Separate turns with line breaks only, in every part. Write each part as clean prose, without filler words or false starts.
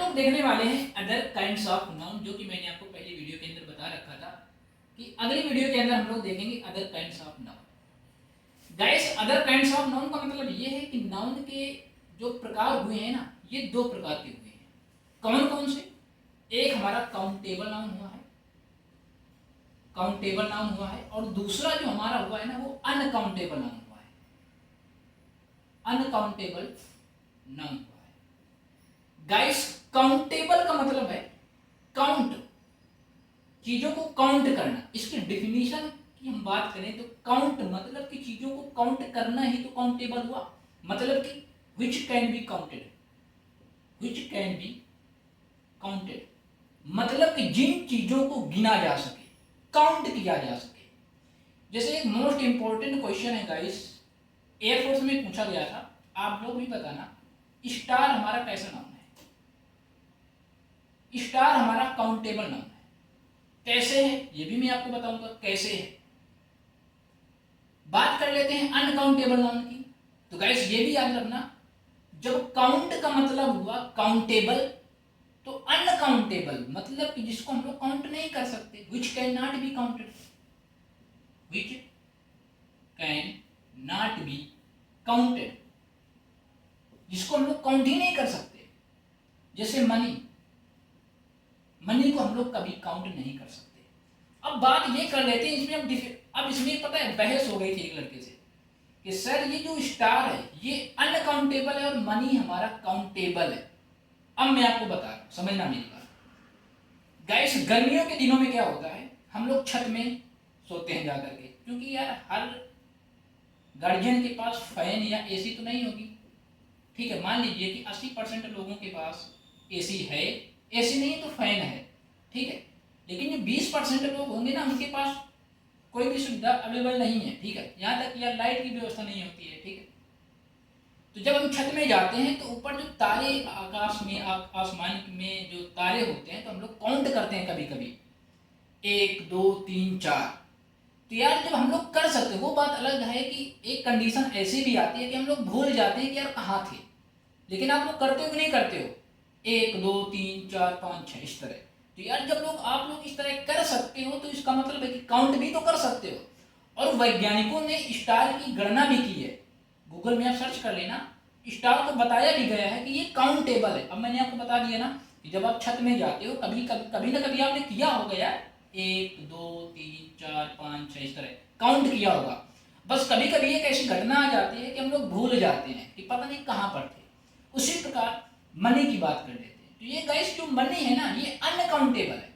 लोग देखने वाले हैं अदर काइंड्स ऑफ नाउन, जो कि मैंने आपको पहली वीडियो के अंदर बता रखा था कि अगली वीडियो के अंदर हम लोग देखेंगे other kinds of noun. Guys, other kinds of noun का मतलब ये है कि नाउन के जो प्रकार हुए हैं ना, ये दो प्रकार के हुए हैं। कौन कौन से? एक हमारा काउंटेबल नाउन हुआ है, काउंटेबल नाउन हुआ है, और दूसरा जो हमारा हुआ है ना वो अनकाउंटेबल नाउन हुआ है, अनकाउंटेबल नाउन हुआ है। गाइस, काउंटेबल का मतलब है काउंट, चीजों को काउंट करना। इसकी डेफिनेशन की हम बात करें तो काउंट मतलब कि चीजों को काउंट करना ही तो काउंटेबल हुआ। मतलब कि which can be counted, which can be counted, मतलब कि जिन चीजों को गिना जा सके, काउंट किया जा सके। जैसे एक मोस्ट इंपॉर्टेंट क्वेश्चन है गाइस, एयरफोर्स में पूछा गया था, आप लोग भी बताना, स्टार हमारा कैसा नाउन है? स्टार हमारा काउंटेबल नाउन है। कैसे है ये भी मैं आपको बताऊंगा कैसे है। बात कर लेते हैं अनकाउंटेबल नाउन की। तो गाइस ये भी याद रखना, जब काउंट का मतलब हुआ काउंटेबल, तो अनकाउंटेबल मतलब कि जिसको हम लोग काउंट नहीं कर सकते, which can not be counted, which can not be counted, जिसको हम लोग काउंट ही नहीं कर सकते। जैसे मनी, मनी को हम लोग कभी काउंट नहीं कर सकते। अब बात ये कर लेते हैं इसमें, अब इसमें पता है बहस हो गई थी एक लड़के से कि सर ये जो स्टार है ये अनकाउंटेबल है और मनी हमारा काउंटेबल है। अब मैं आपको बता रहा हूं, समझना मेरी बात। गाइस, गर्मियों के दिनों में क्या होता है, हम लोग छत में सोते हैं जाकर के, क्योंकि यार हर गार्जियन के पास फैन या एसी तो नहीं होगी। ठीक है, मान लीजिए कि 80% लोगों के पास एसी है, एसी नहीं तो फैन है, ठीक है, लेकिन जो 20% लोग होंगे ना, उनके पास कोई भी सुविधा अवेलेबल नहीं है। ठीक है, यहाँ तक यार लाइट की व्यवस्था नहीं होती है। ठीक है, तो जब हम छत में जाते हैं तो ऊपर जो तारे आकाश में आसमान में जो तारे होते हैं, तो हम लोग काउंट करते हैं कभी कभी, 1 2 3 4। तो यार जब हम लोग कर सकते हैं, वो बात अलग है कि एक कंडीशन ऐसी भी आती है कि हम लोग भूल जाते हैं कि यार कहाँ थे। लेकिन आप लोग करते हो कि नहीं करते हो? 1 2 3 4 5 6 इस तरह। तो यार जब आप लोग इस तरह कर सकते हो, तो इसका मतलब है कि काउंट भी तो कर सकते हो। और वैज्ञानिकों ने स्टार की गणना भी की है, गूगल में आप सर्च कर लेना, स्टार को बताया भी गया है कि ये काउंटेबल है। अब मैंने आपको बता दिया ना कि जब आप छत में जाते हो, कभी ना कभी आपने किया होगा यार, 1 2 3 4 5 6 इस तरह काउंट किया होगा। बस कभी कभी एक ऐसी घटना आ जाती है कि हम लोग भूल जाते हैं कि पता नहीं कहाँ पर थे। उसी प्रकार मनी की बात कर लेते हैं। तो ये गाइस जो मनी है ना, ये अनकाउंटेबल है,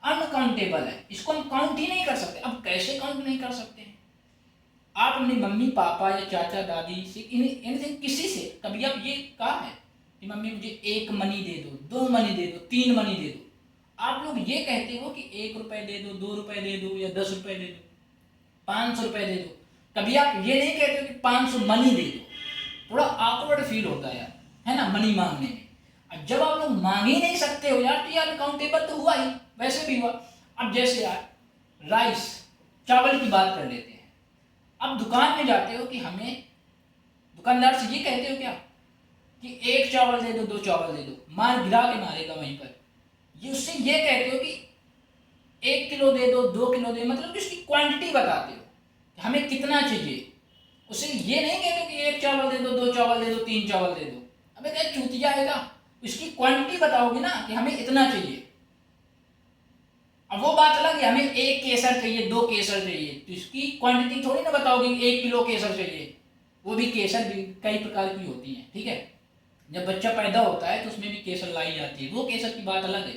अनकाउंटेबल है, इसको हम काउंट ही नहीं कर सकते। अब कैसे काउंट नहीं कर सकते हैं? आप अपनी मम्मी पापा या चाचा दादी से, इनसे किसी से कभी आप ये कहा है कि मम्मी मुझे 1 मनी दे दो, 2 मनी दे दो, 3 मनी दे दो? आप लोग ये कहते हो कि 1 रुपए दे दो, 2 रुपए दे दो, या 10 रुपए दे दो, 500 रुपए दे दो। कभी आप ये नहीं कहते हो कि 500 मनी दे दो। थोड़ा ऑकवर्ड फील होता है यार, है ना, मनी मांगने में। अब जब आप लोग मांग ही नहीं सकते हो यार, तो यार काउंटेबल तो हुआ ही, वैसे भी हुआ। अब जैसे यार राइस, चावल की बात कर लेते हैं। अब दुकान में जाते हो कि हमें, दुकानदार से ये कहते हो क्या कि 1 चावल दे दो, 2 चावल दे दो, मार गिरा के मारेगा वहीं पर। ये उससे ये कहते हो कि 1 किलो दे दो, 2 किलो दे, मतलब कि उसकी क्वांटिटी बताते हो कि हमें कितना चाहिए। उसे ये नहीं कहते हो कि 1 चावल दे दो, 2 चावल दे दो, 3 चावल दे दो। अबे क्या चूतिया है का? इसकी क्वांटिटी बताओगे ना कि हमें इतना चाहिए। अब वो बात अलग है, हमें 1 केसर चाहिए, 2 केसर चाहिए, तो इसकी क्वांटिटी थोड़ी ना बताओगे 1 किलो केसर चाहिए। वो भी केसर भी कई प्रकार की होती है। ठीक है, जब बच्चा पैदा होता है तो उसमें भी केसर लाई जाती है, वो केसर की बात अलग है।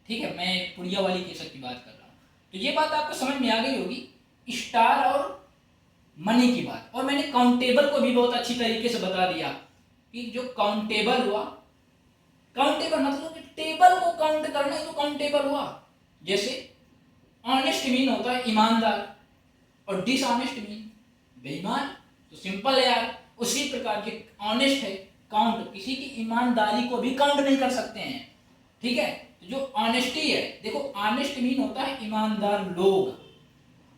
ठीक है, मैं पुड़िया वाली केसर की बात कर रहा हूँ। तो ये बात आपको समझ में आ गई होगी, स्टार और मनी की बात। और मैंने काउंटेबल को भी बहुत अच्छी तरीके से बता दिया कि जो काउंटेबल हुआ, काउंटेबल मतलब कि टेबल को काउंट करना ही तो काउंटेबल हुआ। जैसे ऑनेस्ट मीन होता है ईमानदार, और डिसऑनेस्ट मीन बेईमान। तो सिंपल है यार, उसी प्रकार के ऑनेस्ट है काउंट, किसी की ईमानदारी को भी काउंट नहीं कर सकते हैं। ठीक है, तो जो ऑनेस्टी है, देखो ऑनेस्ट मीन होता है ईमानदार लोग,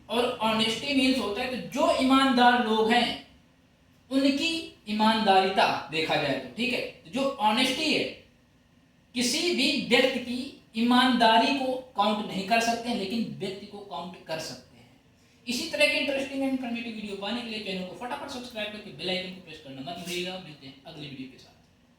और ऑनेस्टी मीन्स होता है तो जो ईमानदार लोग हैं उनकी ईमानदारिता देखा जाए तो। ठीक है, तो जो ऑनेस्टी है किसी भी व्यक्ति की ईमानदारी को काउंट नहीं कर सकते हैं, लेकिन व्यक्ति को काउंट कर सकते हैं। इसी तरह के इंटरेस्टिंग एंड इन्फॉर्मेटिव वीडियो पाने के लिए चैनल को फटाफट सब्सक्राइब करके बेल आइकन को प्रेस करना मत भूलिएगा। मिलते हैं अगले वीडियो के साथ।